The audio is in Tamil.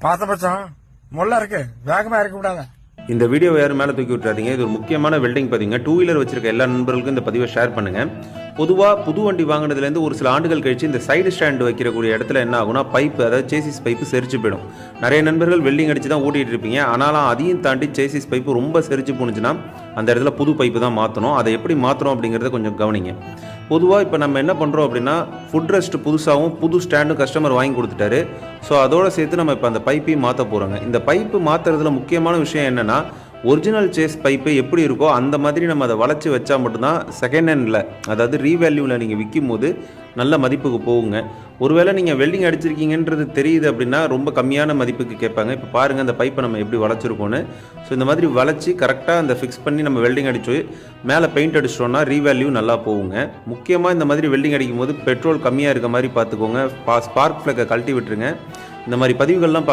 பாத்தபட்சம் முள்ள இருக்கு, வேகமா இருக்க கூடாது. இந்த வீடியோ யாரும் மேலே தூக்கி விட்டுறாதீங்க. இது ஒரு முக்கியமான வெல்டிங் பதிவுங்க. 2 வீலர் வச்சிருக்க எல்லா நண்பர்களுக்கும் இந்த பதிவை ஷேர் பண்ணுங்க. பொதுவாக புது வண்டி வாங்கினதுலேருந்து ஒரு சில ஆண்டுகள் கழிச்சு இந்த சைடு ஸ்டாண்டு வைக்கக்கூடிய இடத்துல என்ன ஆகும்னா பைப்பு, அதாவது சேசிஸ் பைப்பு செரிச்சு போயிடும். நிறைய நண்பர்கள் வெல்டிங் அடிச்சு தான் ஓட்டிகிட்டு இருப்பீங்க. ஆனாலும் அதையும் தாண்டி சேசிஸ் பைப்பு ரொம்ப செரிச்சு போணுச்சுன்னா அந்த இடத்துல புது பைப்பு தான் மாற்றணும். அதை எப்படி மாற்றணும் அப்படிங்கிறத கொஞ்சம் கவனிங்க. பொதுவாக இப்போ நம்ம என்ன பண்ணுறோம் அப்படின்னா ஃபுட் ரெஸ்ட் புதுசாகவும் புது ஸ்டாண்டும் கஸ்டமர் வாங்கி கொடுத்துட்டாரு. ஸோ அதோடு சேர்த்து நம்ம இப்போ அந்த பைப்பையும் மாற்ற போகிறோங்க. இந்த பைப்பு மாற்றுறதுல முக்கியமான விஷயம் என்னென்னா ஒரிஜினல் சேஸ் பைப்பு எப்படி இருக்கோ அந்த மாதிரி நம்ம அதை வளைச்சி வச்சா மட்டும்தான் செகண்ட் ஹேண்டில், அதாவது ரீவேல்யூவில் நீங்கள் விற்கும் போது நல்ல மதிப்புக்கு போகுங்க. ஒருவேளை நீங்கள் வெல்டிங் அடிச்சிருக்கீங்கன்றது தெரியுது அப்படின்னா ரொம்ப கம்மியான மதிப்புக்கு கேட்பாங்க. இப்போ பாருங்கள் அந்த பைப்பை நம்ம எப்படி வளைச்சிருக்கோன்னு. ஸோ இந்த மாதிரி வளைச்சி கரெக்டாக அந்த ஃபிக்ஸ் பண்ணி நம்ம வெல்டிங் அடிச்சு மேலே பெயிண்ட் அடிச்சிட்டோம்னா ரீவேல்யூ நல்லா போகுங்க. முக்கியமாக இந்த மாதிரி வெல்டிங் அடிக்கும் போது பெட்ரோல் கம்மியாக இருக்க மாதிரி பார்த்துக்கோங்க. ஸ்பார்க் ஃப்ளக்கை கழட்டி விட்டுருங்க. இந்த மாதிரி பதிவுகள்லாம்